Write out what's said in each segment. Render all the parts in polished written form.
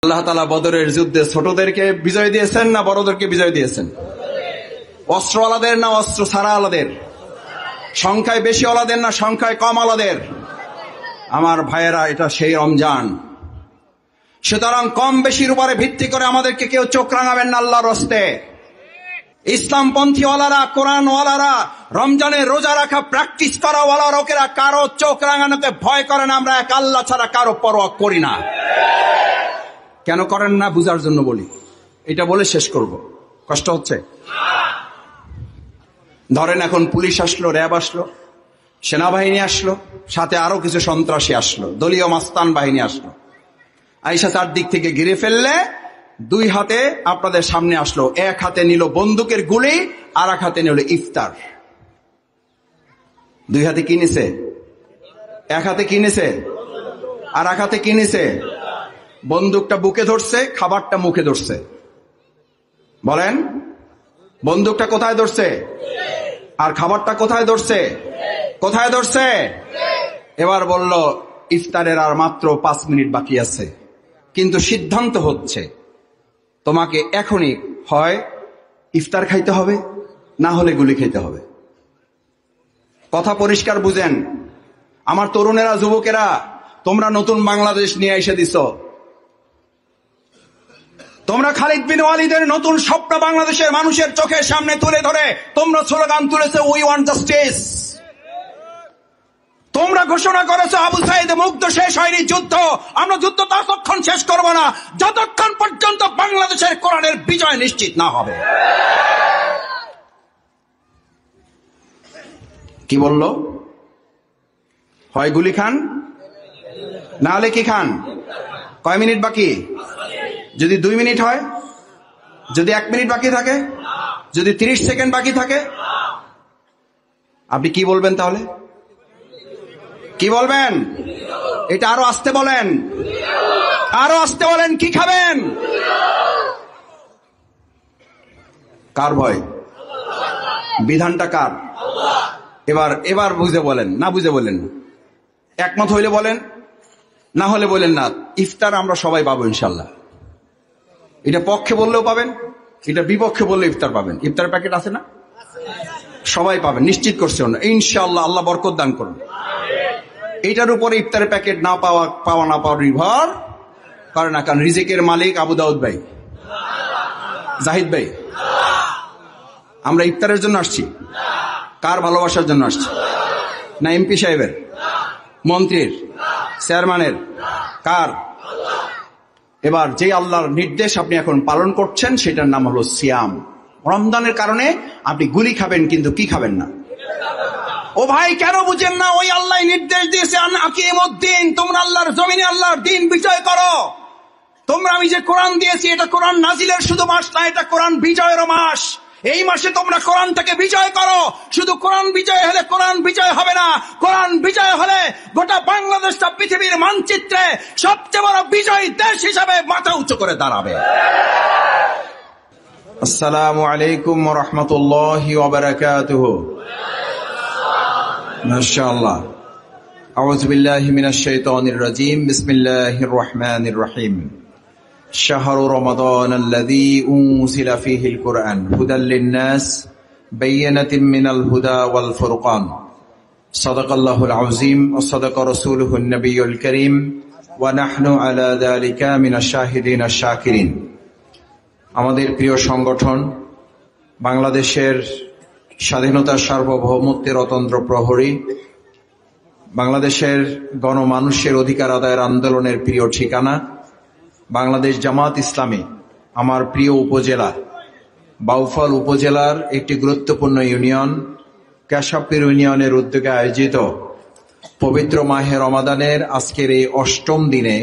আল্লাহ তাআলা বদরের যুদ্ধে ছোটদেরকে বিজয় দিয়েছেন না বড়দেরকে বিজয় দিয়েছেন? অস্ত্রওয়ালাদের না অস্ত্র ছাড়াওয়ালাদের? সংখ্যায় বেশি ওয়ালাদের না সংখ্যায় কম ওয়ালাদের? আমার ভাইয়েরা, এটা সেই রমজান। সুতরাং কম বেশির উপরে ভিত্তি করে আমাদেরকে কেউ চোখ রাঙাবেন না আল্লাহর হস্তে। ইসলামপন্থী ওয়ালারা, কোরআন ওয়ালারা, রমজানের রোজা রাখা প্র্যাকটিস করা ওয়ালা লোকেরা কারো চোখ রাঙানোতে ভয় করে না। আমরা এক আল্লাহ ছাড়া কারো পরোয়া করি না। কেন করেন না বুঝার জন্য বলি, এটা বলে শেষ করব। কষ্ট হচ্ছে? ধরেন এখন পুলিশ আসলো, র্যাব আসলো, সেনাবাহিনী আসলো, সাথে আরো কিছু সন্ত্রাসী আসলো, দলীয় মাস্তান বাহিনী আসলো। আইসা চারদিক থেকে ঘিরে ফেললে দুই হাতে আপনাদের সামনে আসলো। এক হাতে নিল বন্দুকের গুলি, আর এক হাতে নিল ইফতার। দুই হাতে কিনেছে, এক হাতে কিনেছে আর এক হাতে কিনেছে। বন্দুকটা বুকে ধরছে, খাবারটা মুখে ধরছে। বলেন, বন্দুকটা কোথায় ধরছে আর খাবারটা কোথায় ধরছে? কোথায় ধরছে? এবার বলল ইফতারের আর মাত্র 5 মিনিট বাকি আছে, কিন্তু সিদ্ধান্ত হচ্ছে তোমাকে এখনই হয় ইফতার খাইতে হবে, না হলে গুলি খাইতে হবে। কথা পরিষ্কার বুঝেন আমার তরুণেরা, যুবকেরা। তোমরা নতুন বাংলাদেশ নিয়ে এসে দিছ। তোমরা খালিদ বিন ওয়ালিদের নতুন স্বপ্ন বাংলাদেশের মানুষের চোখের সামনে তুলে ধরে তোমরা স্লোগান তুলেছে, উই ওয়ান্ট জাস্টিস। তোমরা ঘোষণা করেছো আবু সাইদ মুগ্ধ, শেষ হয়নি যুদ্ধ। আমরা যুদ্ধ ততক্ষণ শেষ করব না যতক্ষণ পর্যন্ত বাংলাদেশের কোরআনের বিজয় নিশ্চিত না হবে। কি বলল? হয় গুলি খান, না হলে কি খান? কয় মিনিট বাকি? যদি 2 মিনিট হয়, যদি 1 মিনিট বাকি থাকে, যদি 30 সেকেন্ড বাকি থাকে, আপনি কি বলবেন তাহলে? কি বলবেন? এটা আরো আসতে বলেন, আরো আসতে বলেন। কি খাবেন? কার ভয়? বিধানটা কার? এবার বুঝে বলেন, না বুঝে বলেন। একমত হইলে বলেন, না হলে বলেন না। ইফতার আমরা সবাই পাবো ইনশাল্লাহ। এটা পক্ষে বললেও পাবেন, এটা বিপক্ষে বললে ইফতার পাবেন। ইফতারের প্যাকেট আছে না? সবাই পাবেন, নিশ্চিত করছে ইনশাআল্লাহ। আল্লাহ বরকত দান করুন। এটার উপরে ইফতারের প্যাকেট না পাওয়া না পাওয়া নির্ভর করে না, কারণ রিজিকের মালিক আবু দাউদ ভাই, জাহিদ ভাই। আমরা ইফতারের জন্য আসছি? কার ভালোবাসার জন্য আসছি? না এমপি সাহেবের, মন্ত্রীর, চেয়ারম্যানের? কার? এবার যে আল্লাহর নির্দেশ আপনি এখন পালন করছেন সেটার নাম হলো সিয়াম। রমজানের কারণে আপনি গুলি খাবেন, কিন্তু কি খাবেন না। ও ভাই, কেন বুঝেন না? ওই আল্লাহ নির্দেশ দিয়েছে আকিমুদ্দিন, তোমরা আল্লাহর জমিনে আল্লাহর দিন বিজয় করো। তোমরা, আমি যে কোরআন দিয়েছি, এটা কোরআন নাজিলের শুধু মাস না, এটা কোরআন বিজয়েরও মাস। এই মাসে তোমরা কোরআনটাকে বিজয় করো। শুধু কোরআন বিজয় হলে কোরআন বিজয় হবে না। কোরআন বিজয় হলে গোটা বাংলাদেশটা পৃথিবীর মানচিত্রে সবচেয়ে বড় বিজয়ী দেশ হিসাবে মাথা উঁচু করে দাঁড়াবে। আসসালামু আলাইকুম ওয়া রাহমাতুল্লাহি ওয়া বারাকাতুহু। মাশাআল্লাহ। আউযু বিল্লাহি মিনাশ শাইতানির রাজীম। বিসমিল্লাহির রহমানির রহিম। শাহরু রমাদান আল্লাযী উনজিলা ফীহিল কুরআন হুদাল লিন-নাস বায়িনাতিন মিনাল হুদা ওয়াল ফুরকান। সাদাকাল্লাহুল আযীম ওয়া সাদাকা রাসূলুহুন নাবিয়্যুল কারীম ওয়া নাহনু আলা যালিকা মিনাশ শাহিদিন আশ-শাকিরিন। আমাদের প্রিয় সংগঠন বাংলাদেশের স্বাধীনতা, সার্বভৌমত্বের অতন্ত্র প্রহরী, বাংলাদেশের গণমানুষের অধিকার আদায়ের আন্দোলনের প্রিয় ঠিকানা বাংলাদেশ জামাত ইসলামী, আমার প্রিয় উপজেলা বাউফল উপজেলার একটি গুরুত্বপূর্ণ ইউনিয়ন কেশবপুর ইউনিয়নের উদ্যোগে আয়োজিত পবিত্র মাহে রমাদানের আজকের এই 8ম দিনে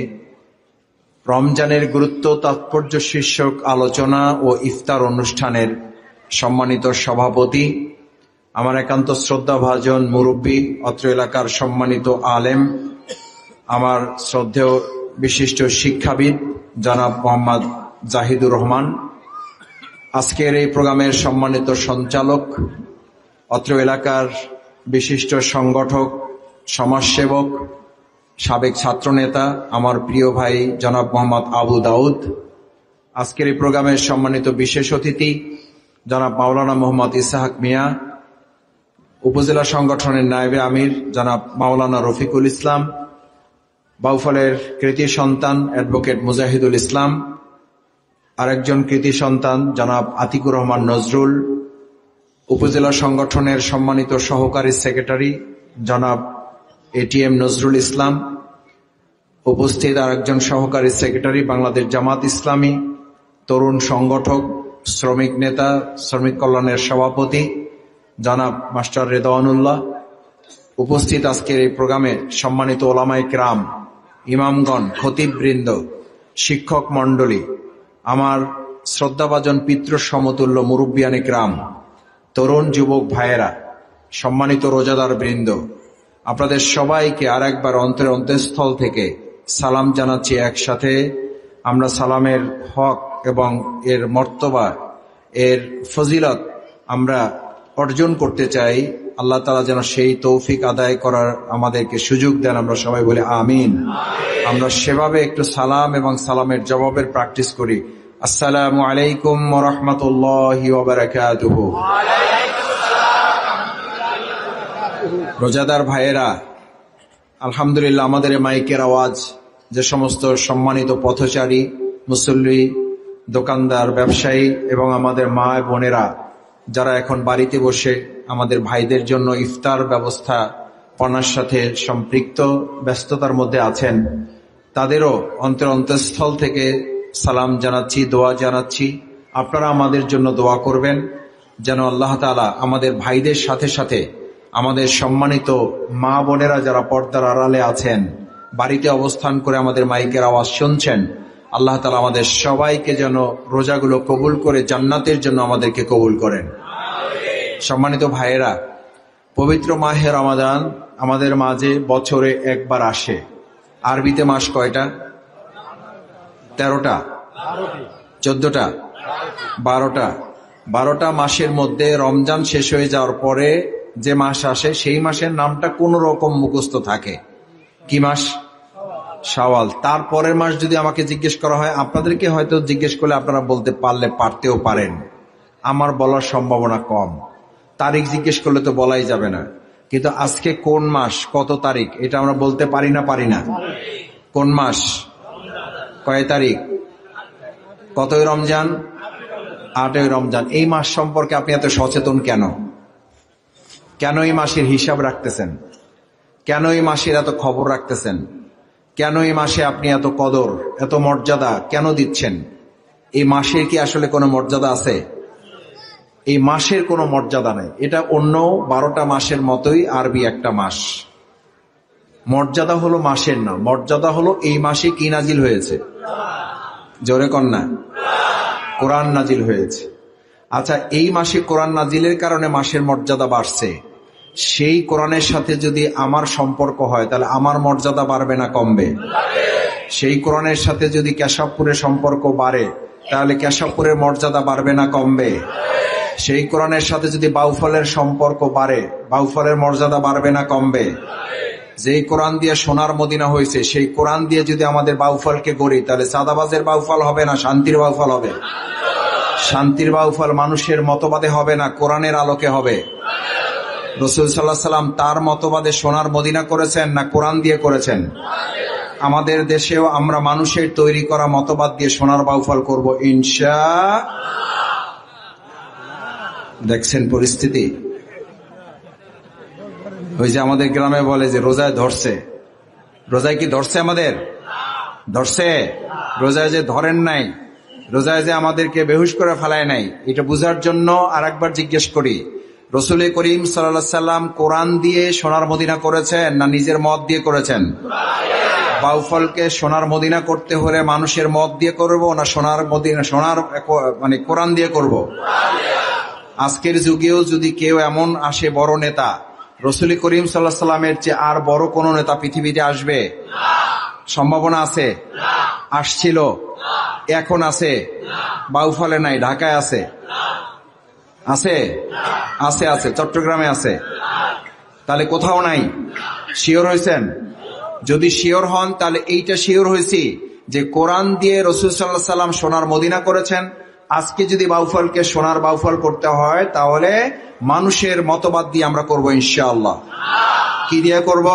রমজানের গুরুত্ব তাৎপর্য শীর্ষক আলোচনা ও ইফতার অনুষ্ঠানের সম্মানিত সভাপতি, আমার একান্ত শ্রদ্ধাভাজন মুরব্বী, অত্র এলাকার সম্মানিত আলেম, আমার শ্রদ্ধেয় বিশিষ্ট শিক্ষাবিদ জনাব মোহাম্মদ জাহিদুর রহমান, আজকের এই প্রোগ্রামের সম্মানিত সঞ্চালক, অত্র এলাকার বিশিষ্ট সংগঠক, সমাজসেবক সাবেক ছাত্রনেতা, আমার প্রিয় ভাই জনাব মোহাম্মদ আবু দাউদ, আজকের এই প্রোগ্রামের সম্মানিত বিশেষ অতিথি জনাব মাওলানা মোহাম্মদ ইসহাক মিয়া, উপজেলা সংগঠনের নায়েবে আমির জনাব মাওলানা রফিকুল ইসলাম, বাউফলের কৃতি সন্তান অ্যাডভোকেট মুজাহিদুল ইসলাম, আরেকজন কৃতি সন্তান জনাব আতিকুর রহমান নজরুল, উপজেলা সংগঠনের সম্মানিত সহকারী সেক্রেটারি জনাব এটিএম নজরুল ইসলাম, উপস্থিত আরেকজন সহকারী সেক্রেটারি বাংলাদেশ জামাত ইসলামী, তরুণ সংগঠক, শ্রমিক নেতা, শ্রমিক কল্যাণের সভাপতি জনাব মাস্টার রেদওয়ানুল্লাহ, উপস্থিত আজকের এই প্রোগ্রামে সম্মানিত ওলামায়ে কেরাম, ইমামগণ, খতিববৃন্দ, শিক্ষক মণ্ডলী, আমার শ্রদ্ধাভাজন পিতৃ সমতুল্য মুরব্বিয়ানে কেরাম, তরুণ যুবক ভাইয়েরা, সম্মানিত রোজাদার বৃন্দ, আপনাদের সবাইকে আর একবার অন্তরের অন্তঃস্থল থেকে সালাম জানাচ্ছি। একসাথে আমরা সালামের হক এবং এর মর্তবা, এর ফজিলত আমরা অর্জন করতে চাই। আল্লাহ তাআলা যেন সেই তৌফিক আদায় করার আমাদেরকে সুযোগ দেন। আমরা সবাই বলি আমিন। আমরা সেভাবে একটু সালাম এবং সালামের জবাবের প্র্যাকটিস করি। আসসালামু আলাইকুম ওয়া রাহমাতুল্লাহি ওয়া বারাকাতুহু। রোজাদার ভাইয়েরা, আলহামদুলিল্লাহ, আমাদের মাইকের আওয়াজ যে সমস্ত সম্মানিত পথচারী, মুসল্লি, দোকানদার, ব্যবসায়ী এবং আমাদের মা বোনেরা যারা এখন বাড়িতে বসে আমাদের ভাইদের জন্য ইফতার ব্যবস্থা পনার সাথে সম্পৃক্ত ব্যস্ততার মধ্যে আছেন, তাদেরও অন্তঃস্থল থেকে সালাম জানাচ্ছি, দোয়া জানাচ্ছি। আপনারা আমাদের জন্য দোয়া করবেন যেন আল্লাহ তাআলা আমাদের ভাইদের সাথে সাথে আমাদের সম্মানিত মা বোনেরা যারা পর্দার আড়ালে আছেন, বাড়িতে অবস্থান করে আমাদের মাইকের আওয়াজ শুনছেন, আল্লাহ তাআলা আমাদের সবাইকে যেন রোজাগুলো কবুল করে জান্নাতের জন্য আমাদেরকে কবুল করেন। সম্মানিত ভাইয়েরা, পবিত্র মাহে রমাদান আমাদের মাঝে বছরে একবার আসে। আরবিতে মাস কয়টা? 13টা, 14টা, 12টা। 12টা মাসের মধ্যে রমজান শেষ হয়ে যাওয়ার পরে যে মাস আসে সেই মাসের নামটা কোন রকম মুখস্থ থাকে। কি মাস? শাওয়াল। তারপরের মাস যদি আমাকে জিজ্ঞেস করা হয়, আপনাদেরকে হয়তো জিজ্ঞেস করলে আপনারা বলতে পারতেও পারেন, আমার বলার সম্ভাবনা কম। তারিখ জিজ্ঞেস করলে তো বলাই যাবে না, কিন্তু আজকে কোন মাস, কত তারিখ, এটা আমরা বলতে পারি না? কোন মাস, কয় তারিখ, কতই রমজান? 8ই রমজান। এই মাস সম্পর্কে আপনি এত সচেতন কেন? কেন এই মাসের হিসাব রাখতেছেন? কেন এই মাসের এত খবর রাখতেছেন? কেন এই মাসে আপনি এত কদর, এত মর্যাদা কেন দিচ্ছেন? এই মাসের কি আসলে কোনো মর্যাদা আছে? এই মাসের কোনো মর্যাদা নেই। এটা অন্য 12টা মাসের মতোই আরবি একটা মাস। মর্যাদা হলো মাসের না, মর্যাদা হলো এই মাসে কি নাজিল হয়েছে? জোরে কন্যা, কোরআন নাজিল হয়েছে। আচ্ছা, এই মাসে কোরআন নাজিলের কারণে মাসের মর্যাদা বাড়ছে। সেই কোরআনের সাথে যদি আমার সম্পর্ক হয় তাহলে আমার মর্যাদা বাড়বে না কমবে? সেই কোরআনের সাথে যদি কেশবপুরের সম্পর্ক বাড়ে তাহলে কেশবপুরের মর্যাদা বাড়বে না কমবে? সেই কোরআনের সাথে যদি বাউফলের সম্পর্ক বাড়ে, বাউফলের মর্যাদা বাড়বে না কমবে? যেই কোরআন দিয়ে সোনার মদিনা হয়েছে সেই কোরআন দিয়ে যদি আমাদের বাউফলকে গড়ি তাহলে সাদাবাজের বাউফল হবে না শান্তির বাউফল হবে? শান্তির বাউফল মানুষের মতবাদে হবে না, কোরআনের আলোকে হবে। রাসূল সাল্লাল্লাহু আলাইহি ওয়াসাল্লাম তার মতবাদে সোনার মদিনা করেছেন না কোরআন দিয়ে করেছেন? আমাদের দেশেও আমরা মানুষের তৈরি করা মতবাদ দিয়ে সোনার বাউফল করব ইনশাআল্লাহ। দেখছেন পরিস্থিতি? ওই যে আমাদের গ্রামে বলে যে রোজায় ধরছে, রোজায় কি ধরছে? আমাদের ধরছে? রোজায় যে ধরেন নাই, রোজায় যে আমাদেরকে বেহুশ করে ফেলায় নাই, এটা বুঝার জন্য আরেকবার জিজ্ঞেস করি, রাসূল করিম সাল্লাল্লাহু আলাইহি সাল্লাম কোরআন দিয়ে সোনার মদিনা করেছেন না নিজের মত দিয়ে করেছেন? বাউফলকে সোনার মদিনা করতে হলে মানুষের মত দিয়ে করব না সোনার মদিনা, সোনার মানে কোরআন দিয়ে করব? আজকের যুগেও যদি কেউ এমন আসে বড় নেতা, রাসূল করিম সাল্লাল্লাহু আলাইহি সাল্লামের চেয়ে আর বড় কোন নেতা পৃথিবীতে আসবে? সম্ভাবনা আছে? আসছিল, এখন আছে? বাউফলে নাই, ঢাকায় আছে? আছে? আছে, চট্টগ্রামে আছে, তাহলে কোথাও নাই? শিওর হয়েছেন? যদি শিওর হন তাহলে এইটা শিওর হয়েছি যে কোরআন দিয়ে রাসূল সাল্লাল্লাহু আলাইহি সাল্লাম সোনার মদিনা করেছেন। আজকে যদি বাউফলকে সোনার বাউফল করতে হয় তাহলে মানুষের মতবাদ দিয়ে আমরা করব ইনশাআল্লাহ। কি দিয়ে করব?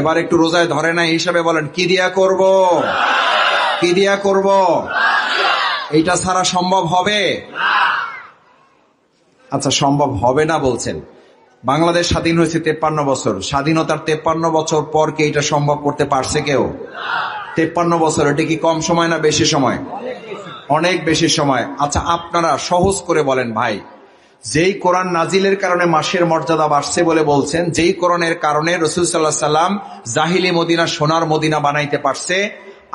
এবার একটু রোজায় ধরে না হিসাবে বলেন, কি দিয়া করব? কি দিয়া করব? এইটা ছাড়া সম্ভব হবে? আচ্ছা, সম্ভব হবে না বলছেন। বাংলাদেশ স্বাধীন হয়েছে 53 বছর। স্বাধীনতার 53 বছর পর কি এটা সম্ভব করতে পারছে কেউ? 53 বছর, এটা কি কম সময় না বেশি সময়? অনেক বেশি সময়। আচ্ছা, আপনারা সহজ করে বলেন ভাই, যেই কোরআন নাজিলের কারণে মাসের মর্যাদা বাড়ছে বলে বলছেন, যেই কোরআনের কারণে রাসূল সাল্লাল্লাহু আলাইহি সাল্লাম জাহিলি মদিনা সোনার মদিনা বানাইতে পারছে,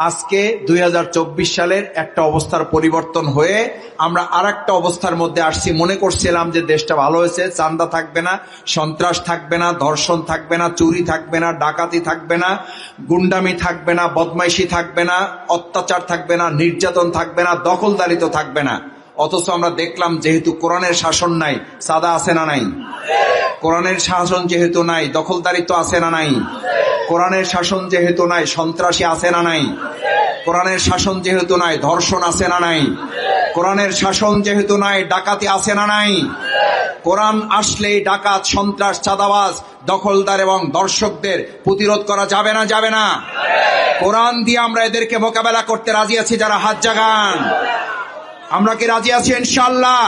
আজকে 2024 সালের একটা অবস্থার পরিবর্তন হয়ে আমরা আরেকটা অবস্থার মধ্যে আসছি। মনে করছিলাম যে দেশটা ভালো হয়েছে, চাঁদা থাকবে না, সন্ত্রাস থাকবে না, ধর্ষণ থাকবে না, চুরি থাকবে না, ডাকাতি থাকবে না, গুন্ডামি থাকবে না, বদমাইশি থাকবে না, অত্যাচার থাকবে না, নির্যাতন থাকবে না, দখলদারিত্ব থাকবে না। অথচ আমরা দেখলাম যেহেতু কোরআনের শাসন নাই, সাদা আছে না নাই? কোরআনের শাসন যেহেতু নাই, দখলদারিত্ব আছে না নাই? কোরআনের শাসন যেহেতু নাই, সন্ত্রাসী আছে না নাই? কোরআনের শাসন যেহেতু নাই, ধর্ষণ আছে না নাই? কোরআনের শাসন যেহেতু নাই, ডাকাতি আছে না নাই? কোরআন আসলেই ডাকাত, সন্ত্রাস, চাঁদাবাজ, দখলদার এবং দর্শকদের প্রতিরোধ করা যাবে না? যাবে না? কোরআন দিয়ে আমরা এদেরকে মোকাবেলা করতে রাজি আছি। যারা হাত জাগান, আমরা কি রাজি আছি ইনশাআল্লাহ?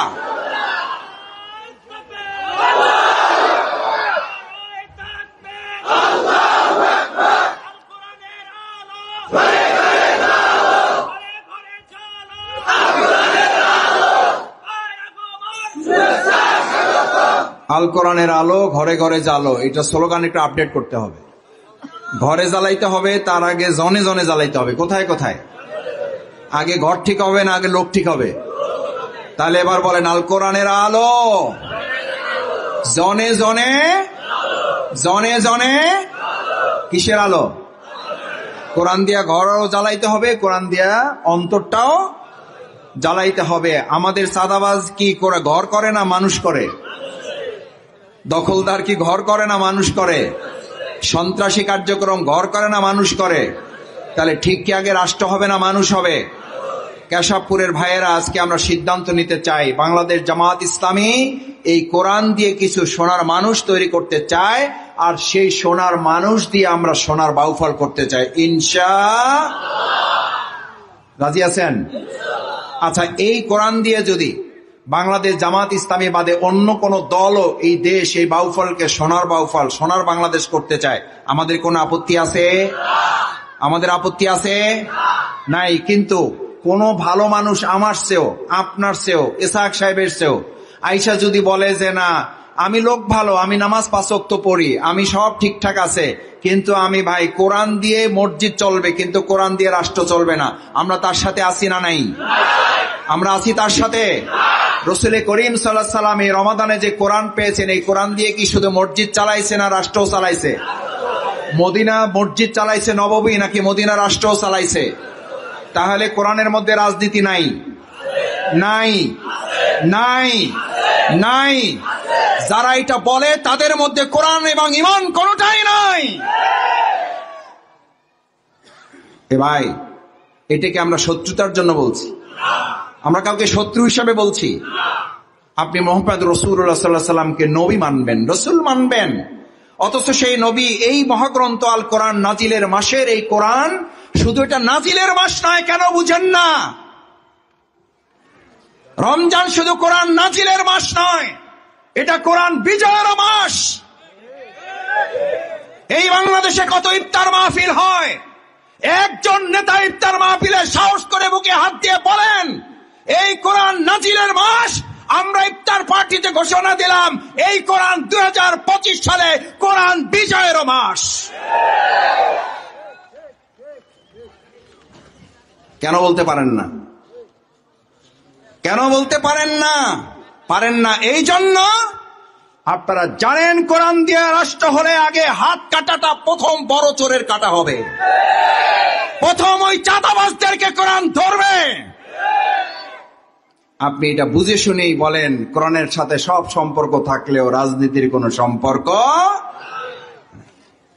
আল কোরআনের আলো ঘরে ঘরে জ্বালো, এটা স্লোগান একটু আপডেট করতে হবে। ঘরে জ্বালাইতে হবে, তার আগে জনে জনে জ্বালাইতে হবে। কোথায় কোথায়? আগে ঘর ঠিক হবে না আগে লোক ঠিক হবে? তাহলে এবার বলেন, আল কোরআনের আলো জনে জনে, জনে জনে। কিসের আলো? কোরআন দিয়া ঘরও জ্বালাইতে হবে, কোরআন দিয়া অন্তরটাও জ্বালাইতে হবে। আমাদের চাঁদাবাজ কি করে ঘর করে না মানুষ করে? দখলদার কি ঘর করে না মানুষ করে? সন্ত্রাসী কার্যক্রম ঘর করে না মানুষ করে? তাহলে ঠিক কি আগে রাষ্ট্র হবে না মানুষ হবে? কেশবপুরের ভাইয়েরা, আজকে আমরা সিদ্ধান্ত নিতে চাই, বাংলাদেশ জামাত ইসলামী এই কোরআন দিয়ে কিছু সোনার মানুষ তৈরি করতে চায়, আর সেই সোনার মানুষ দিয়ে আমরা সোনার বাউফল করতে চাই ইনশাআল্লাহ। রাজি আছেন? আচ্ছা, এই কোরআন দিয়ে যদি বাংলাদেশ জামাত ইসলামী বাদে অন্য কোন দলও এই দেশ, এই বাউফলকে সোনার বাউফল, সোনার বাংলাদেশ করতে চায়, আমাদের কোনো আপত্তি আছে? আমাদের আপত্তি আছে? নাই। কিন্তু কোন ভালো মানুষ আমার চেয়েও, আপনার চেয়েও, ইসহাক সাহেবের চেয়েও আইসা যদি বলে যে না, আমি লোক ভালো, আমি নামাজ 5 ওয়াক্ত পড়ি, আমি সব ঠিকঠাক আছে, কিন্তু আমি ভাই কোরআন দিয়ে মসজিদ চলবে কিন্তু কোরআন দিয়ে রাষ্ট্র চলবে না, আমরা তার সাথে আছি না নাই? আমরা আছি তার সাথে। রাসূল করিম সাল্লাল্লাহু আলাইহি সাল্লাম এই রমাদানে যে কোরআন পেয়েছেন, এই কোরআন দিয়ে কি শুধু মসজিদ চালাইছে না রাষ্ট্রও চালাইছে? মদিনা মসজিদ চালাইছে নববী, নাকি মদিনা রাষ্ট্রও চালাইছে? তাহলে কোরআনের মধ্যে রাজনীতি নাই? নাই, নাই, নাই। যারা এটা বলে তাদের মধ্যে কোরআন এবং ঈমান কোনটাই নাই। এ ভাই, এটাকে আমরা শত্রুতার জন্য বলছি? আমরা কাউকে শত্রু হিসাবে বলছি? আপনি মুহাম্মদ রাসূলুল্লাহ সাল্লাল্লাহু আলাইহি সাল্লামকে নবী মানবেন, রাসূল মানবেন, অথচ সেই নবী এই মহাগ্রন্থ আল কোরআন নাজিলের মাসের এই কোরআন, শুধু এটা নাজিলের মাস নয়, কেন বুঝেন না? রমজান শুধু কোরআন নাজিলের মাস নয়, এটা কোরআন বিজয়ের মাস। এই বাংলাদেশে কত ইফতার মাহফিল হয়, একজন নেতা ইফতার মাহফিলে সাহস করে বুকে হাত দিয়ে বলেন এই কোরআন নাজিলের মাস, আমরা ইফতার পার্টিতে ঘোষণা দিলাম এই কোরআন 2025 সালে কোরআন বিজয়ের মাস। কেন বলতে পারেন না? কেন বলতে পারেন না? পারেন না এই জন্য আপনারা জানেন কোরআন দিয়ে রাষ্ট্র হলে আগে হাত কাটাটা প্রথম বড় চোরের কাটা হবে, প্রথম ওই চাঁদাবাজদেরকে কোরআন ধরবে। আপনি এটা বুঝে শুনেই বলেন কোরআনের সাথে সব সম্পর্ক থাকলেও রাজনীতির কোনো সম্পর্ক।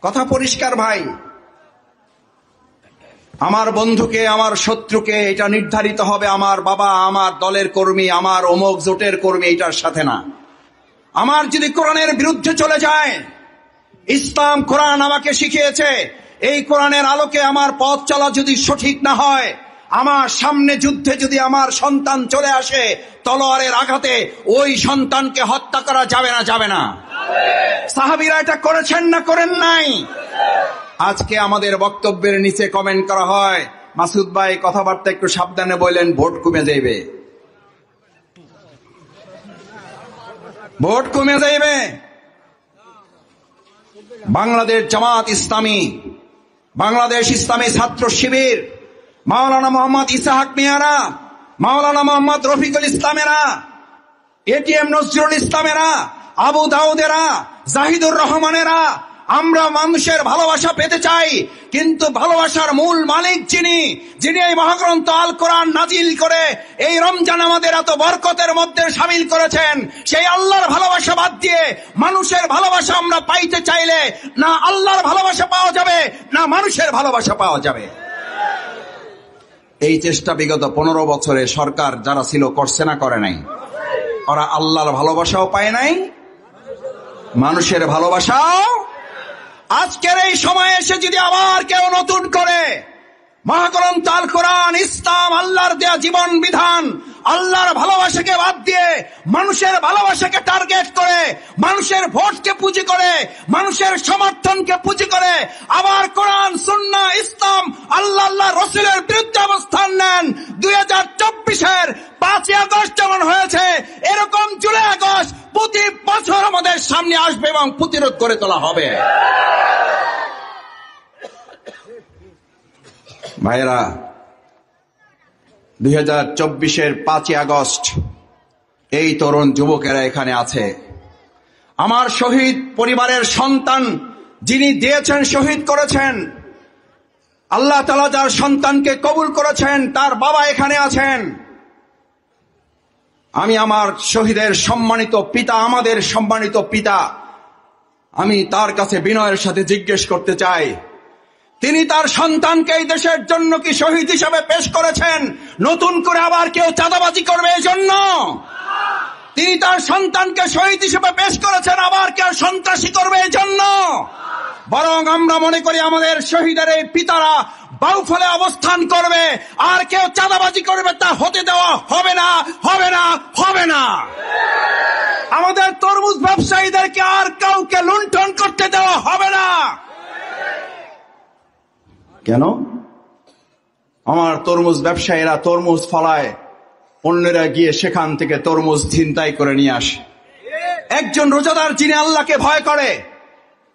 কথা পরিষ্কার ভাই। আমার বন্ধুকে, আমার শত্রুকে এটা নির্ধারিত হবে আমার বাবা, আমার দলের কর্মী, আমার অমুক জোটের কর্মী, এটার সাথে না। আমার যদি কোরআনের বিরুদ্ধে চলে যায়, ইসলাম কোরআন আমাকে শিখিয়েছে, এই কোরআনের আলোকে আমার পথ চলা যদি সঠিক না হয়, আমার সামনে যুদ্ধে যদি আমার সন্তান চলে আসে তলোয়ারের আঘাতে, ওই সন্তানকে হত্যা করা যাবে না, যাবে না। সাহাবীরা এটা করেছেন না করেন নাই? আজকে আমাদের বক্তব্যের নিচে কমেন্ট করা হয়, মাসুদ ভাই কথাবার্তা একটু সাবধানে বললেন, ভোট কমে যাইবে, ভোট কমে যাইবে। বাংলাদেশ জামাত ইসলামী, বাংলাদেশ ইসলামী ছাত্র শিবির, মাওলানা মোহাম্মদ ইসাহাক মিয়ারা, মাওলানা মোহাম্মদ রফিকুল ইসলামেরা, এটিএম নজরুল ইসলামেরা, আবু দাউদেরা, জাহিদুর রহমানেরা, আমরা মানুষের ভালোবাসা পেতে চাই, কিন্তু ভালোবাসার মূল মালিক যিনি, যিনি এই মহাগ্রন্থ আল কোরআন নাজিল করে এই রমজান আমাদের এত বরকতের মধ্যে শামিল করেছেন, সেই আল্লাহর ভালোবাসা বাদ দিয়ে মানুষের ভালোবাসা আমরা পাইতে চাইলে না আল্লাহর ভালোবাসা পাওয়া যাবে, না মানুষের ভালোবাসা পাওয়া যাবে। এই চেষ্টা বিগত 15 বছরে সরকার যারা ছিল করছে না করে নাই? ওরা আল্লাহর ভালোবাসাও পায় নাই, মানুষের ভালোবাসাও। আজকের এই সময়ে এসে যদি আবার কেউ নতুন করে মহাগ্রন্থ আল কোরআন, ইসলাম, আল্লাহর দেয়া জীবন বিধান, আল্লাহর ভালোবাসাকে বাদ দিয়ে মানুষের ভালোবাসাকে টার্গেট করে, মানুষের ভোটকে পুঁজি করে, মানুষের সমর্থনকে পুঁজি করে আবার কোরআন, সুন্নাহ, ইসলাম, আল্লাহ রসুলের বিরুদ্ধে অবস্থান নেন, 2024-এর 5ই আগস্ট যেমন হয়েছে, এরকম জুলাই আগস্ট প্রতি বছর আমাদের সামনে আসবে এবং প্রতিরোধ করে তোলা হবে। ভাইরা, 2024-এর 5ই আগস্ট এই তরুণ যুবকেরা এখানে আছে। আমার শহীদ পরিবারের সন্তান যিনি দিয়েছেন, শহীদ করেছেন, আল্লাহ তাআলা যার সন্তানকে কবুল করেছেন, তার বাবা এখানে আছেন। আমি আমার শহীদের সম্মানিত পিতা, আমাদের সম্মানিত পিতা, আমি তার কাছে বিনয়ের সাথে জিজ্ঞেস করতে চাই, তিনি তার সন্তানকে এই দেশের জন্য কি শহীদ হিসেবে পেশ করেছেন নতুন করে আবার কেউ চাঁদাবাজি করবে এই জন্য? তিনি তার সন্তানকে শহীদ হিসেবে পেশ করেছেন আবার কেউ সন্ত্রাসী করবে এই জন্য? বরং আমরা মনে করি আমাদের শহীদের এই পিতারা বাউফলে অবস্থান করবে, আর কেউ চাঁদাবাজি করবে তা হতে দেওয়া হবে না, হবে না, হবে না। আমাদের তরমুজ ব্যবসায়ীদেরকে আর কাউকে লুণ্ঠন করতে দেওয়া হবে না। কেন? আমার তরমুজ ব্যবসায়ীরা তরমুজ ফলায়, অন্যরা গিয়ে সেখান থেকে তরমুজ ছিনতাই করে নিয়ে আসে। একজন রোজাদার যিনি আল্লাহকে ভয় করে,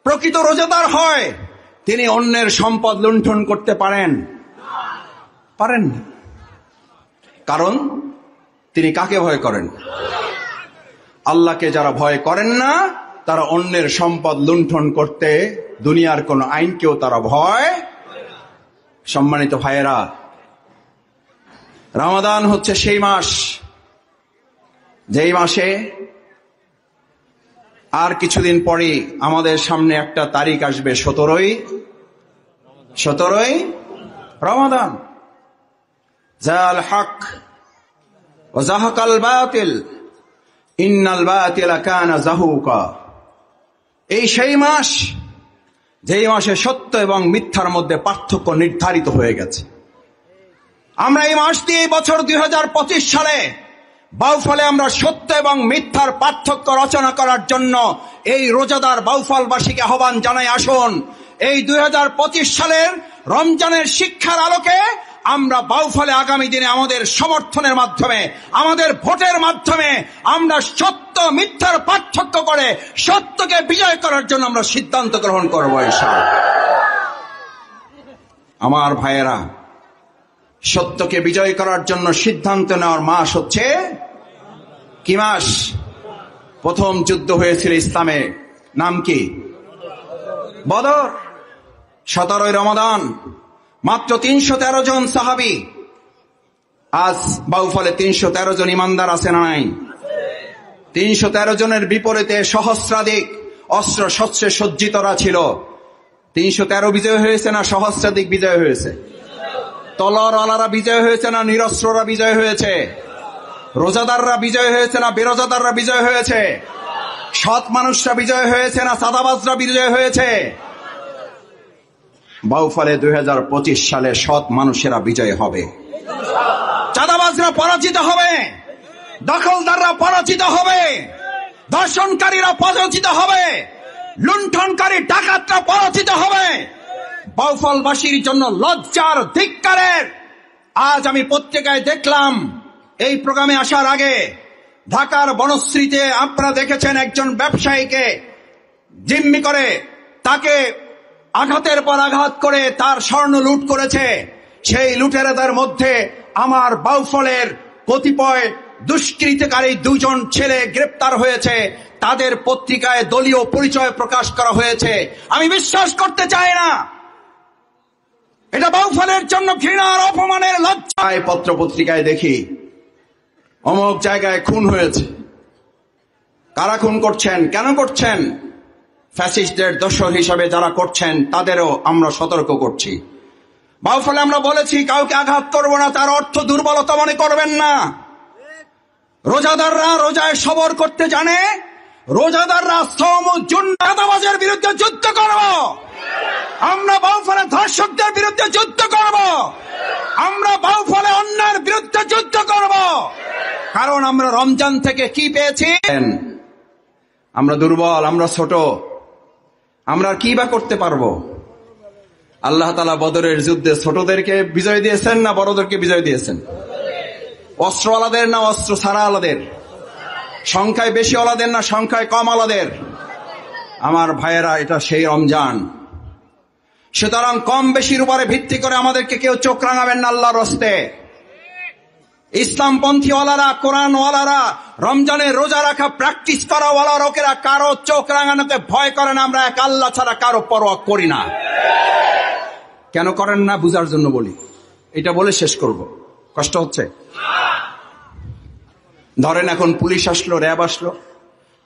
প্রকৃত রোজাদার হয়, তিনি অন্যের সম্পদ লুণ্ঠন করতে পারেন? পারেন না। কারণ তিনি কাকে ভয় করেন? আল্লাহকে যারা ভয় করেন না, তারা অন্যের সম্পদ লুণ্ঠন করতে দুনিয়ার কোন আইনকেও তারা ভয়। সম্মানিত ভাইয়েরা, রমাদান হচ্ছে সেই মাস, যেই মাসে আর কিছুদিন পরে আমাদের সামনে একটা তারিখ আসবে, 17ই রমাদান। জাল হক ওয়া যাহাকাল বাতিল ইন্নাল বাতিলা কানা যাহুকা। এই সেই মাস যেই মাসে সত্য এবং মিথ্যার মধ্যে পার্থক্য নির্ধারিত হয়ে গেছে। আমরা এই মাস দিয়ে বছর 2025 সালে বাউফলে আমরা সত্য এবং মিথ্যার পার্থক্য রচনা করার জন্য এই রোজাদার বাউফলবাসীকে আহ্বান জানাই, আসুন এই 2025 সালের রমজানের শিক্ষার আলোকে আমরা বাউফলে আগামী দিনে আমাদের সমর্থনের মাধ্যমে, আমাদের ভোটের মাধ্যমে আমরা সত্য মিথ্যার পার্থক্য করে সত্যকে বিজয় করার জন্য আমরা সিদ্ধান্ত গ্রহণ করব ইনশাআল্লাহ। আমার ভাইয়েরা, সত্যকে বিজয় করার জন্য সিদ্ধান্ত নেওয়ার মাস হচ্ছে কি মাস? প্রথম যুদ্ধ হয়েছিল ইসলামে, নাম কি? বদর। 17ই রমাদান, মাত্র 313 জন সাহাবী। আজ বাউফলে 313 জন ইমানদার আছে না নাই? 313 জনের বিপরীতে সহস্রাধিক অস্ত্র শস্ত্রে সজ্জিতরা ছিল। 313 বিজয় হয়েছে না সহস্রাধিক বিজয় হয়েছে? তলোয়ারওয়ালারা বিজয় হয়েছে না নিরস্ত্ররা বিজয় হয়েছে? রোজাদাররা বিজয় হয়েছে না বেরোজাদাররা বিজয় হয়েছে? সৎ মানুষরা বিজয় হয়েছে না সাদাবাজরা বিজয় হয়েছে? বাউফলে 2025 সালে সৎ মানুষেরা বিজয় হবে, চাঁদাবাজরা পরাজিত হবে, দখলদাররা পরাজিত হবে, ধর্ষণকারীরা পরাজিত হবে, লুণ্ঠনকারী ডাকাতরা পরাজিত হবে। বাউফলবাসীর জন্য লজ্জার, ধিক্কারের। আজ আমি পত্রিকায় দেখলাম, এই প্রোগ্রামে আসার আগে ঢাকার বনশ্রীতে আপনারা দেখেছেন একজন ব্যবসায়ীকে জিম্মি করে তাকে আঘাতের পর আঘাত করে তার স্বর্ণ লুট করেছে। সেই লুটেরাদের মধ্যে আমার বাউফলের কতিপয় দুষ্কৃতকারী 2 জন ছেলে গ্রেপ্তার হয়েছে। তাদের পত্রিকায় দলীয় পরিচয় প্রকাশ করা হয়েছে। আমি বিশ্বাস করতে চাই না এটা বাউফলের জন্য ঘৃণার, অপমানের, লজ্জায়। পত্র পত্রিকায় দেখি অমুক জায়গায় খুন হয়েছে। কারা খুন করছেন, কেন করছেন? ফ্যাসিস্টদের দোসর হিসাবে যারা করছেন তাদেরও আমরা সতর্ক করছি। বাউফলে আমরা বলেছি কাউকে আঘাত করব না, তার অর্থ দুর্বলতা মনে করবেন না। রোজাদাররা রোজায় সবর করতে জানে, রোজাদাররা চাঁদাবাজের বিরুদ্ধে যুদ্ধ করব। আমরা বাউফলে ধর্ষকদের বিরুদ্ধে যুদ্ধ করব। আমরা বাউফলে অন্যায়ের বিরুদ্ধে যুদ্ধ করব। কারণ আমরা রমজান থেকে কি পেয়েছি? আমরা দুর্বল, আমরা ছোট, আমরা কি বা করতে পারবো? আল্লাহ তাআলা বদরের যুদ্ধে ছোটদেরকে বিজয় দিয়েছেন না বড়দেরকে বিজয় দিয়েছেন? অস্ত্রওয়ালাদের না অস্ত্র ছাড়াওয়ালাদের? সংখ্যায় বেশি ওয়ালাদের না সংখ্যায় কম ওয়ালাদের? আমার ভাইয়েরা, এটা সেই রমজান। সুতরাং কম বেশির উপরে ভিত্তি করে আমাদেরকে কেউ চোখ রাঙাবেন না আল্লাহর হস্তে। ইসলামপন্থী ওয়ালারা, কোরআন ওয়ালারা, রমজানের রোজা রাখা প্র্যাকটিস করা ওয়ালা লোকেরা কারো চোখ রাঙানোকে ভয় করে না। আমরা এক আল্লাহ ছাড়া কারো পরোয়া করি না। কেন করেন না বুঝার জন্য বলি, এটা বলে শেষ করব। কষ্ট হচ্ছে? ধরেন এখন পুলিশ আসলো, র্যাব আসলো,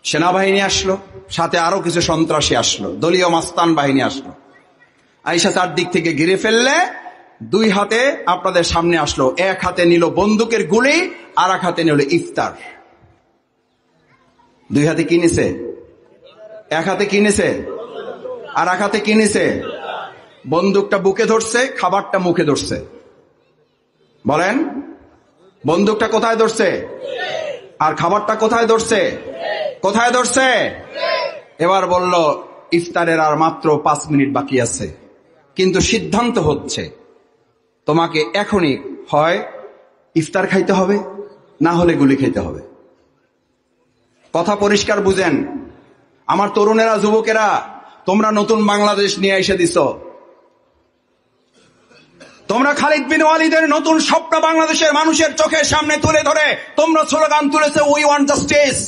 সেনাবাহিনী আসলো, সাথে আরো কিছু সন্ত্রাসী আসলো, দলীয় মাস্তান বাহিনী আসলো। আইসা চারদিক থেকে ঘিরে ফেললে 2 হাতে আপনাদের সামনে আসলো। এক হাতে নিল বন্দুকের গুলি, আর এক হাতে নিল ইফতার। 2 হাতে কিনেছে, এক হাতে কিনেছে আর এক হাতে কিনেছে। বন্দুকটা বুকে ধরছে, খাবারটা মুখে ধরছে। বলেন, বন্দুকটা কোথায় ধরছে আর খাবারটা কোথায় ধরছে? কোথায় ধরছে? এবার বলল ইফতারের আর মাত্র 5 মিনিট বাকি আছে, কিন্তু সিদ্ধান্ত হচ্ছে তোমাকে এখনই হয় ইফতার খাইতে হবে, না হলে গুলি খাইতে হবে। কথা পরিষ্কার বুঝেন। আমার তরুণেরা, যুবকেরা, তোমরা নতুন বাংলাদেশ নিয়ে এসে দিছ। তোমরা খালিদ বিন ওয়ালিদের নতুন স্বপ্ন বাংলাদেশের মানুষের চোখের সামনে তুলে ধরে তোমরা স্লোগান তুলেছে, উই ওয়ান্ট জাস্টিস।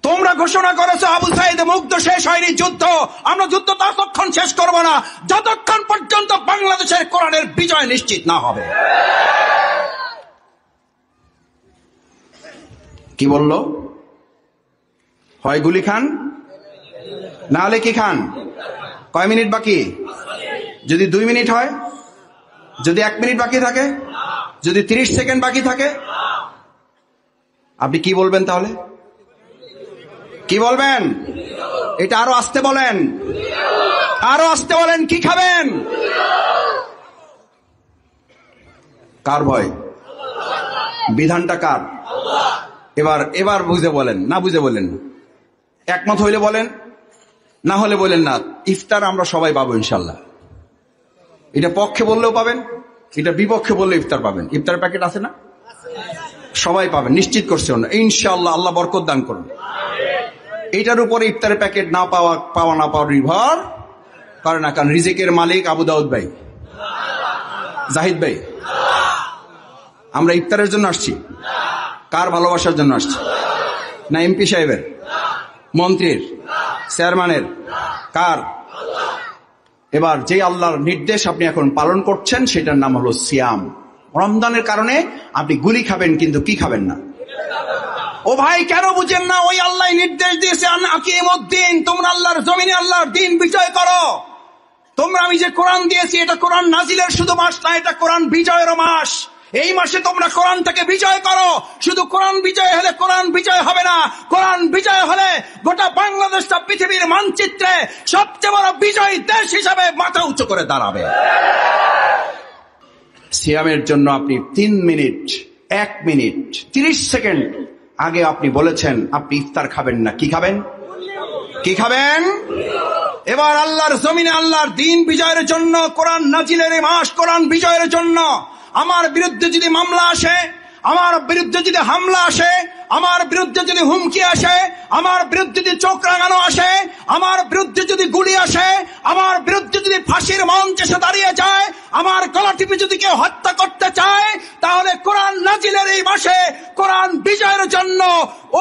তোমরা ঘোষণা করেছো আবু সাইদে মুগ্ধ শেষ হয়নি যুদ্ধ। আমরা যুদ্ধ ততক্ষণ শেষ করব না যতক্ষণ পর্যন্ত বাংলাদেশের কোরআনের বিজয় নিশ্চিত না হবে। কি বলল? হয় গুলি খান, না হলে কি খান? কয় মিনিট বাকি? যদি 2 মিনিট হয়, যদি 1 মিনিট বাকি থাকে, যদি 30 সেকেন্ড বাকি থাকে, আপনি কি বলবেন তাহলে? কি বলবেন? এটা আরো আসতে বলেন, আরো আসতে বলেন। কি খাবেন? কার ভয়? বিধানটা কার? এবার বুঝে বলেন, না বুঝে বলেন। একমত হইলে বলেন, না হলে বলেন না। ইফতার আমরা সবাই পাবো ইনশাল্লাহ। এটা পক্ষে বললেও পাবেন, এটা বিপক্ষে বললে ইফতার পাবেন। ইফতার প্যাকেট আছে না? সবাই পাবেন, নিশ্চিত করছে ইনশাআল্লাহ। আল্লাহ বরকত দান করুন। এটার উপরে ইফতারের প্যাকেট না পাওয়া না পাওয়া নির্ভর করে না, কারণ রিজিকের মালিক আবু দাউদ ভাই, জাহিদ ভাই। আমরা ইফতারের জন্য আসছি? কার ভালোবাসার জন্য আসছি? না এমপি সাহেবের, মন্ত্রীর, চেয়ারম্যানের? কার? এবার যে আল্লাহর নির্দেশ আপনি এখন পালন করছেন সেটার নাম হলো সিয়াম। রমজানের কারণে আপনি গুলি খাবেন, কিন্তু কি খাবেন না? ও ভাই, কেন বুঝেন না? ওই আল্লাহ নির্দেশ দিয়েছে আকিমুদ্দিন, তোমরা আল্লাহর জমিনে আল্লাহর দিন বিজয় করো। তোমরা, আমি যে কোরআন দিয়েছি, এটা কোরআন নাজিলের শুধু মাস না, এটা কোরআন বিজয়ের মাস। এই মাসে তোমরা কোরআনটাকে বিজয় করো। শুধু কোরআন বিজয় হলে কোরআন বিজয় হবে না, কোরআন বিজয় হলে গোটা বাংলাদেশটা পৃথিবীর মানচিত্রে সবচেয়ে বড় বিজয়ী দেশ হিসাবে মাথা উঁচু করে দাঁড়াবে। সিয়ামের জন্য আপনি 3 মিনিট, 1 মিনিট 30 সেকেন্ড আগে আপনি বলেছেন আপনি ইফতার খাবেন না। কি খাবেন? কি খাবেন? এবার আল্লাহর জমিনে আল্লাহর দিন বিজয়ের জন্য, কোরআন নাজিলের মাস, কোরআন বিজয়ের জন্য আমার বিরুদ্ধে যদি মামলা আসে, আমার বিরুদ্ধে যদি হামলা আসে, আমার বিরুদ্ধে যদি হুমকি আসে, আমার বিরুদ্ধে যদি চোখ রাঙানো আসে, আমার বিরুদ্ধে যদি গুলি আসে, আমার বিরুদ্ধে যদি ফাঁসির মঞ্চ এসে দাঁড়িয়ে যায়, আমার গলা টিপে যদি কেউ হত্যা করতে চায়, তাহলে কোরআন নাজিলের এই মাসে কোরআন বিজয়ের জন্য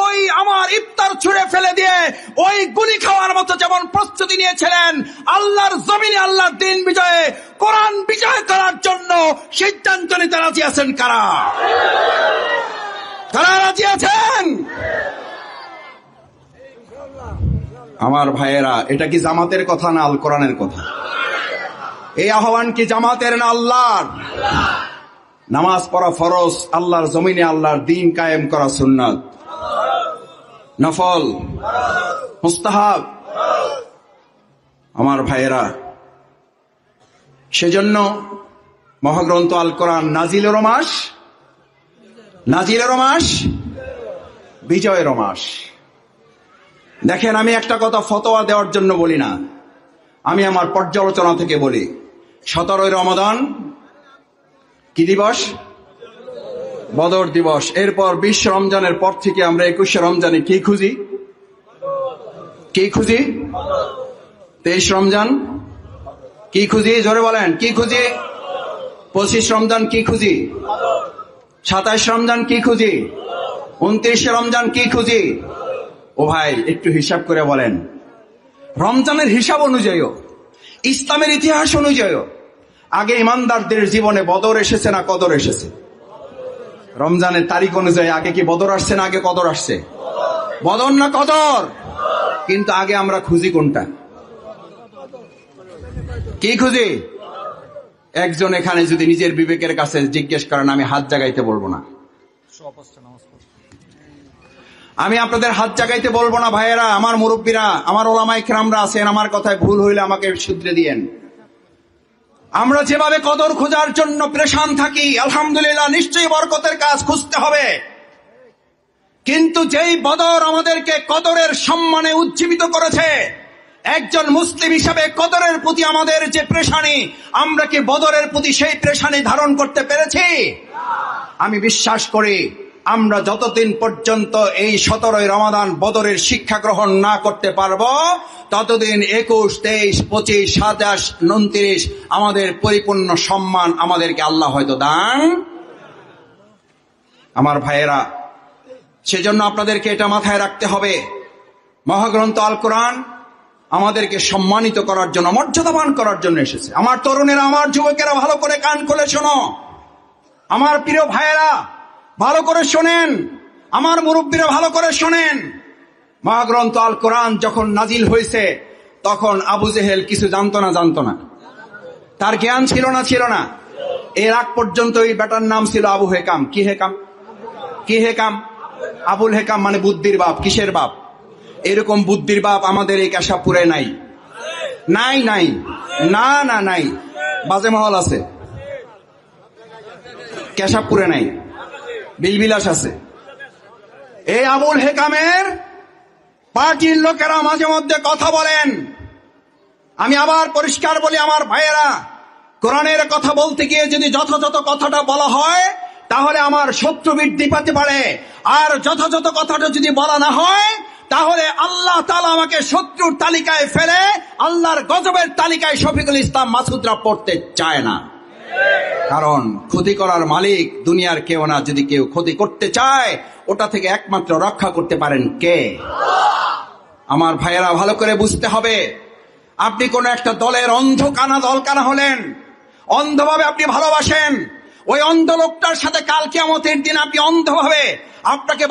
ওই আমার ইফতার ছুঁড়ে ফেলে দিয়ে ওই গুলি খাওয়ার মতো যেমন প্রস্তুতি নিয়েছিলেন, আল্লাহর জমিনে আল্লাহর দিন বিজয়ে কোরআন বিজয় করার জন্য সিদ্ধান্ত নিতে রাজি আছেন কারা? কারা রাজি আছেন? আমার ভাইয়েরা, এটা কি জামাতের কথা না আল কোরআনের কথা? এই আহ্বান কি জামাতের না আল্লাহর? নামাজ পড়া ফরজ, আল্লাহর জমিনে আল্লাহর দিন কায়েম করা সুন্নাত, নফল, মুস্তাহাব। আমার ভাইয়েরা, সেজন্য মহাগ্রন্থ আল কোরআন নাজিলেরও মাস, নাজিলেরও মাস, বিজয়েরও মাস। দেখেন, আমি একটা কথা ফতোয়া দেওয়ার জন্য বলি না, আমি আমার পর্যালোচনা থেকে বলি। 17ই রমাদান কি দিবস? বদর দিবস। এরপর 20 রমজানের পর থেকে আমরা 21 রমজানে কি খুঁজি? কি খুঁজি? 23 রমজান কি খুঁজি? জোরে বলেন, কি খুঁজি? 25 রমজান কি খুঁজি? 27 রমজান কি খুঁজি? 29 রমজান কি খুঁজি? ও ভাই, একটু হিসাব করে বলেন, রমজানের হিসাব অনুযায়ী, ইসলামের ইতিহাস অনুযায়ী আগে ইমানদারদের জীবনে বদর এসেছে না কদর এসেছে? রমজানের তারিখ অনুযায়ী আগে কি বদর আসছে না আগে কদর আসছে? বদর না কদর? কিন্তু আগে আমরা খুঁজি কোনটা? কি খুঁজি? একজন এখানে যদি নিজের বিবেকের কাছে জিজ্ঞেস করেন, আমি হাত জাগাইতে বলবো না, আমি আপনাদের হাত জাগাইতে বলবো না। ভাইয়েরা, আমার মুরব্বীরা, আমার ওলামায়ে কেরামরা আছেন, আমার কথায় ভুল হইলে আমাকে শুধরে দিয়েন। আমরা যেভাবে কদর খোঁজার জন্য পেরেশান থাকি, আলহামদুলিল্লাহ, নিশ্চয়ই বরকতের কাজ খুঁজতে হবে। কিন্তু যেই বদর আমাদেরকে কদরের সম্মানে উজ্জীবিত করেছে, একজন মুসলিম হিসাবে কদরের প্রতি আমাদের যে পেরেশানি, আমরা কি বদরের প্রতি সেই পেরেশানি ধারণ করতে পেরেছি? আমি বিশ্বাস করি, আমরা যতদিন পর্যন্ত এই 17ই রমাদান বদরের শিক্ষা গ্রহণ না করতে পারবো, ততদিন 21, 23, 25, 27, 29 আমাদের পরিপূর্ণ সম্মান আমাদেরকে আল্লাহ হয়তো দান। আমার ভাইয়েরা, সেজন্য আপনাদেরকে এটা মাথায় রাখতে হবে, মহাগ্রন্থ আল কোরআন আমাদেরকে সম্মানিত করার জন্য, মর্যাদাবান করার জন্য এসেছে। আমার তরুণেরা, আমার যুবকেরা, ভালো করে কান খুলে শোনো। আমার প্রিয় ভাইয়েরা, ভালো করে শোনেন। আমার মুরব্বীরা, ভালো করে শোনেন। মহাগ্রন্থ আল কোরআন যখন নাজিল হয়েছে, তখন আবু জেহেল কিছু জানতো না? তার জ্ঞান ছিল না? ছিল না? এর আগ পর্যন্ত এই বেটার নাম ছিল আবু হেকাম। কি হেকাম? কি হেকাম? আবুল হেকাম মানে বুদ্ধির বাপ। কিসের বাপ? এরকম বুদ্ধির বাপ আমাদের এই কেশবপুরে নাই। নাই নাই না না নাই, বাজে মহল আছে, কেশবপুরে নাই, বিলবিলাস আছে। এই আবুল হেকামের পার্টির লোকেরা মাঝে মধ্যে কথা বলেন। আমি আবার পরিষ্কার বলি, আমার ভাইয়েরা, কোরআনের কথা বলতে গিয়ে যদি যথাযথ কথাটা বলা হয়, তাহলে আমার শত্রু বৃদ্ধি পেতে পারে। আর যথাযথ কথাটা যদি বলা না হয়, তাহলে আল্লাহ তাআলা আমাকে শত্রুর তালিকায় ফেলে আল্লাহর গজবের তালিকায় শফিকুল ইসলাম মাসুদরা পড়তে চায় না। কারণ ক্ষতি করার মালিক দুনিয়ার কেউ না। যদি কেউ ক্ষতি করতে চায়, ওটা থেকে একমাত্র রক্ষা করতে পারেন কে? আমার ভাইয়েরা, ভালো করে বুঝতে হবে, আপনি কোন একটা দলের অন্ধ কানা দল কানা হলেন, অন্ধভাবে আপনি ভালোবাসেন, ওই অন্ধ লোকটার সাথে কাল কিয়ামতের দিন আপনি অন্ধভাবে আপনাকে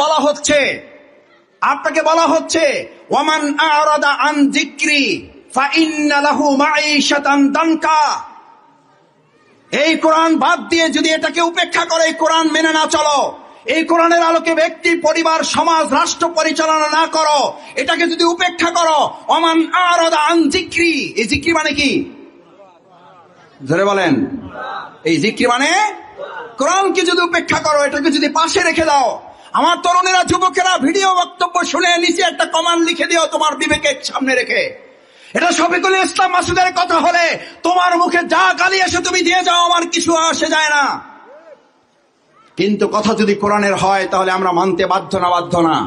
বলা হচ্ছে ওয়ামান আরাদা আন যিকরি ফাইন্না লাহু মাঈশাতান দানকা। এই কোরআন বাদ দিয়ে যদি এটাকে উপেক্ষা করে, এই কোরআন মেনে না চলো, এই কোরআনের আলোকে ব্যক্তি, পরিবার, সমাজ, রাষ্ট্র পরিচালনা না করো, এটাকে যদি উপেক্ষা করো, ওয়ামান আরাদা আন যিকরি, এই যিকরি মানে কি? ধরে বলেন, এই যিকরি মানে কোরআনকে যদি উপেক্ষা করো, এটাকে যদি পাশে রেখে দাও। আমার তরুণেরা, যুবকেরা, ভিডিও বক্তব্য শুনে নিচে একটা কমেন্ট লিখে দিও তোমার বিবেকের সামনে রেখে। এটা শফিকুল ইসলাম মাসুদের কথা হলে তোমার মুখে যা গালি এসে তুমি দিয়ে যাও, আমার কিছু আসে যায় না। কিন্তু কথা যদি কোরআনের হয় তাহলে আমরা মানতে বাধ্য না?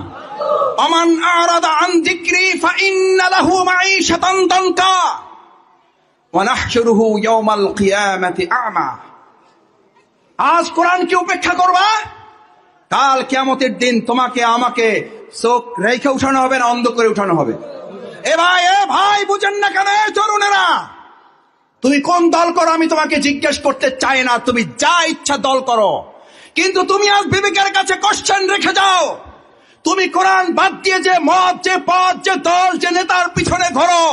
আমান আরাদা আন যিকরি ফাইন্না লাহু মাঈশাতান দানকা ওয়া নাহশুরুহু ইয়াওমাল কিয়ামাতি আ'মা। আজ কোরআনকে উপেক্ষা করবা, কাল কিয়ামতের দিন তোমাকে আমাকে চোখ রেখে উঠানো হবে না, অন্ধ করে উঠানো হবে। এ ভাই বুঝেন না কেন? তরুণেরা, তুমি কোন দল করো আমি তোমাকে জিজ্ঞেস করতে চাই না, তুমি যা ইচ্ছা দল করো, কিন্তু তুমি আজ বিবেকের কাছে কোশ্চেন রেখে যাও। তুমি কোরআন বাদ দিয়ে যে মত, যে পথ, যে দল, যে নেতার পিছনে ঘোরো,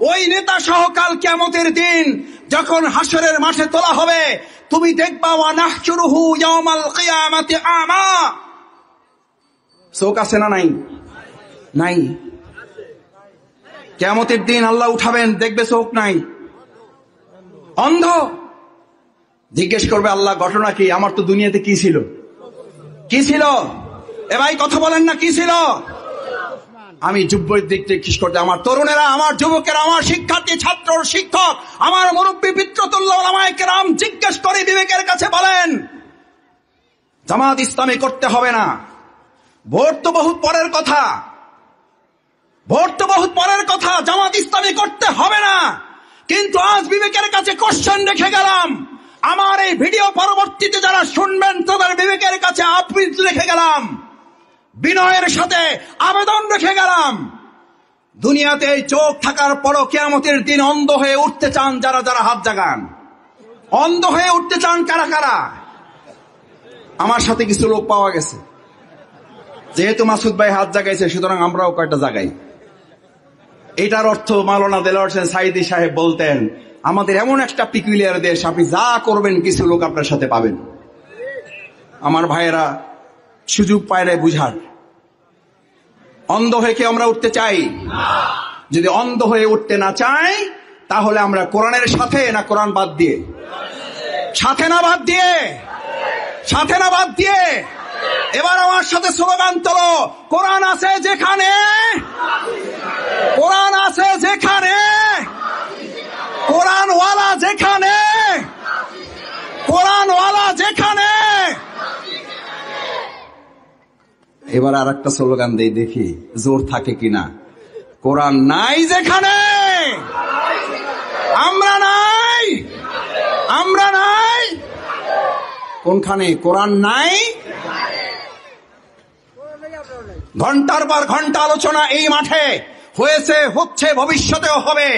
ওই নেতা সহ কাল কিয়ামতের দিন যখন হাসরের মাঠে তোলা হবে, তুমি দেখবা ওয়া নাহশুরুহু ইয়াওমাল কিয়ামাতি আ'মা। চোখ আছে না নাই? কিয়ামতের দিন আল্লাহ উঠাবেন, দেখবে চোখ নাই, অন্ধ। জিজ্ঞেস করবে আল্লাহ, ঘটনা কি? আমার তো দুনিয়াতে কি ছিল? এ ভাই কথা বলেন না, কি ছিল? আমি যুব্বর দিক থেকে জিজ্ঞেস করতে, আমার তরুণেরা, আমার যুবকেরা, আমার শিক্ষার্থী, ছাত্র, শিক্ষক, আমার মুরব্বী, পিতৃতুল্য ওলামায়ে কেরাম, জিজ্ঞেস করে বিবেকের কাছে বলেন, জামাত ইসলামী করতে হবে না। ভোট তো বহুত পরের কথা, জামাত ইসলামী করতে হবে না। কিন্তু আজ বিবেকের কাছে কোশ্চেন রেখে গেলাম, আমার এই ভিডিও পরবর্তীতে যারা শুনবেন তাদের বিবেকের কাছে আপিল রেখে গেলাম, বিনয়ের সাথে আবেদন রেখে গেলাম। দুনিয়াতে এই চোখ থাকার পরও কিয়ামতের দিন অন্ধ হয়ে উঠতে চান যারা হাত জাগান। অন্ধ হয়ে উঠতে চান কারা? আমার সাথে কিছু লোক পাওয়া গেছে, যেহেতু মাসুদ ভাই হাত জাগাইছে সুতরাং আমরাও কয়েকটা জাগাই। এটার অর্থ মাওলানা দেলোয়ার হোসেন সাঈদী সাহেব বলতেন, আমাদের এমন একটা পিকুলিয়ার দেশ, আপনি যা করবেন কিছু লোক আপনার সাথে পাবেন। আমার ভাইয়েরা, সুযোগ পায় না বুঝার। অন্ধ হয়ে কি আমরা উঠতে চাই? যদি অন্ধ হয়ে উঠতে না চাই, তাহলে আমরা কোরআনের সাথে না কোরআন বাদ দিয়ে? সাথে না বাদ দিয়ে? এবার আমার সাথে স্লোগান তোলো, কোরআন আছে যেখানে, কোরআনওয়ালা যেখানে। এবার আর একটা স্লোগান দেই, দেখি জোর থাকে কিনা। কোরআন নাই যেখানে, আমরা নাই। কোনখানে? কোরআন নাই। ঘন্টার পর ঘন্টা আলোচনা এই মাঠে হয়েছে, হচ্ছে, ভবিষ্যতেও হবে।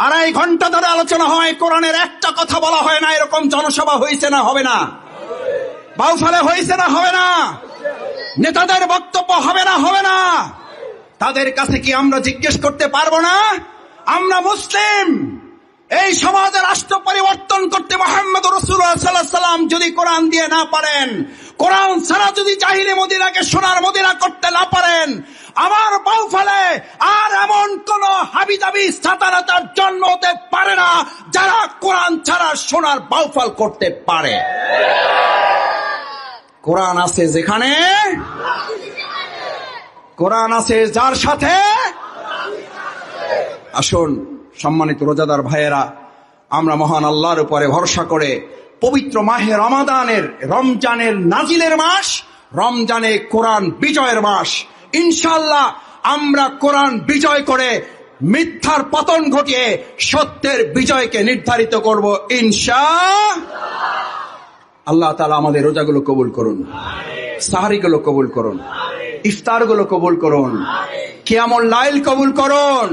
2.5 ঘন্টা ধরে আলোচনা হয়, কোরআনের একটা কথা বলা হয় না। এরকম জনসভা হয়েছে না হবে না? বাউফলে হয়েছে না হবে না? নেতাদের বক্তব্য হবে না? তাদের কাছে কি আমরা জিজ্ঞেস করতে পারবো না? আমরা মুসলিম, এই সমাজে রাষ্ট্র পরিবর্তন করতে মুহাম্মদুর রাসূলুল্লাহ সাল্লাল্লাহু আলাইহি ওয়াসাল্লাম যদি কোরআন দিয়ে না পারেন, কোরআন ছাড়া যদি জাহিলি মদিনাকে সোনার মদিনা করতে না পারেন, আমার বাউফলে আর এমন কোন হাবিজাবি সাতানাতার জন্ম হতে পারে না যারা কোরআন ছাড়া সোনার বাউফল করতে পারে। কোরআন আছে যেখানে, কোরআন আছে যার সাথে। আসুন সম্মানিত রোজাদার ভাইয়েরা, আমরা মহান আল্লাহর উপরে ভরসা করে পবিত্র মাহে রমজানের নাজিলের মাস, রমজানে কোরআন বিজয়ের মাস, ইনশাআল্লাহ আমরা কোরআন বিজয় করে মিথ্যার পতন ঘটিয়ে সত্যের বিজয়কে নির্ধারিত করব ইনশাআল্লাহ। আল্লাহ তাআলা আমাদের রোজাগুলো কবুল করুন, সাহরিগুলো কবুল করুন, ইফতারগুলো কবুল করুন, কিয়ামুল লাইল কবুল করুন।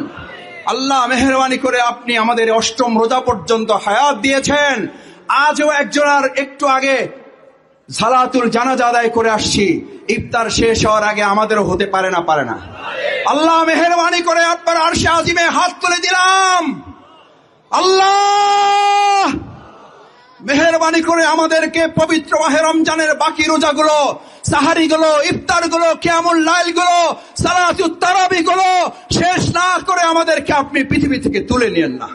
আল্লাহ মেহেরবানি করে আপনি আমাদের 8ম রোজা পর্যন্ত হায়াত দিয়েছেন। আজও একজন আর একটু আগে সালাতুল জানাজা আদায় করে আসছি, ইফতার শেষ হওয়ার আগে আমাদেরও হতে পারে না? আল্লাহ মেহেরবানি করে আপনার আরশে আজিমে হাত তুলে দিলাম, আল্লাহ মেহেরবানি করে আমাদেরকে পবিত্র মাহে রমজানের বাকি রোজাগুলো, সাহারিগুলো, ইফতারগুলো, কিয়ামুল লাইলগুলো, সালাতুত তারাবিগুলো শেষ না করে আমাদেরকে আপনি পৃথিবী থেকে তুলে নিয়েন না।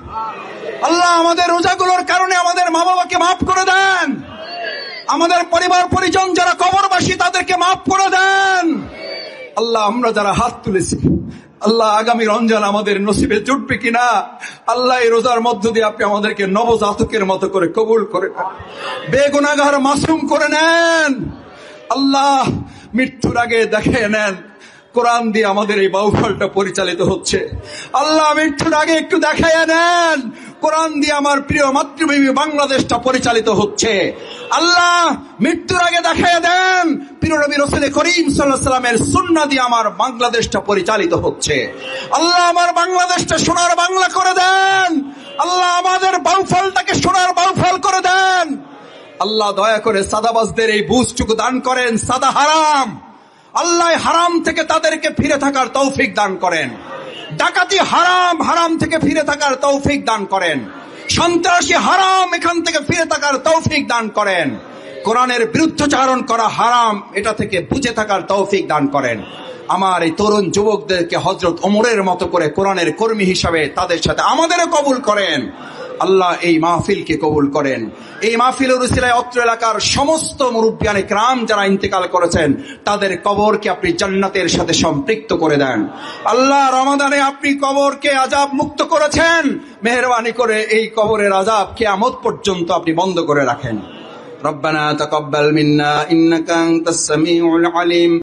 আল্লাহ আমাদের রোজাগুলোর কারণে আমাদের মা বাবাকে মাফ করে দেন, আমাদের পরিবার পরিজন যারা কবরবাসী তাদেরকে মাফ করে দেন। আল্লাহ আমরা যারা হাত তুলেছি, আল্লাহ আগামী রমজান আমাদের নসিবে জুটবে কিনা, আল্লাহ এই রোজার মধ্য দিয়ে আপনি আমাদেরকে নবজাতকের মতো করে কবুল করে নেন, বেগুনাহগার মাসুম করে নেন। আল্লাহ মৃত্যুর আগে দেখে নেন কোরআন দিয়ে আমাদের এই বাউফলটা পরিচালিত হচ্ছে। আল্লাহ মৃত্যুর আগে একটু দেখাইয়া নেন কোরআন দিয়ে আমার প্রিয় মাতৃভূমি বাংলাদেশটা পরিচালিত হচ্ছে। আল্লাহ মৃত্যুর আগে দেখাইয়া দেন প্রিয় নবী রাসূল করিম সাল্লাল্লাহু আলাইহি ওয়াসাল্লামের সুন্নাহ দিয়ে আমার বাংলাদেশটা পরিচালিত হচ্ছে। আল্লাহ আমার বাংলাদেশটা সোনার বাংলা করে দেন। আল্লাহ আমাদের বাউফলটাকে সোনার বাউফল করে দেন। আল্লাহ দয়া করে সাদাবাজদের এই বুঝটুকু দান করেন, সাদা হারাম, আল্লাহ হারাম থেকে তাদেরকে ফিরে থাকার তৌফিক দান করেন। ডাকাতি হারাম, হারাম থেকে ফিরে থাকার তৌফিক দান করেন। সন্ত্রাসী হারাম, এখান থেকে ফিরে থাকার তৌফিক দান করেন। কোরআনের বিরুদ্ধাচরণ করা হারাম, এটা থেকে বুঝে থাকার তৌফিক দান করেন। আমার এই তরুণ যুবকদেরকে হযরত ওমরের মতো করে কোরআনের কর্মী হিসাবে তাদের সাথে আমাদেরও কবুল করেন। আল্লাহ এই মাহফিলকে কবুল করেন। এই মাহফিলের উসিলায় অত্র এলাকার সমস্ত মুরব্বিয়ানে کرام যারা ইন্তেকাল করেছেন তাদের কবরকে আপনি জান্নাতের সাথে সম্পৃক্ত করে দেন। আল্লাহ রমাদানে আপনি কবরকে আযাব মুক্ত করেছেন, মেহেরবানি করে এই কবরের আযাব কিয়ামত পর্যন্ত আপনি বন্ধ করে রাখেন। রব্বানা তাকাব্বাল মিন্না ইন্নাকা আনতাস সামিউল আলিম।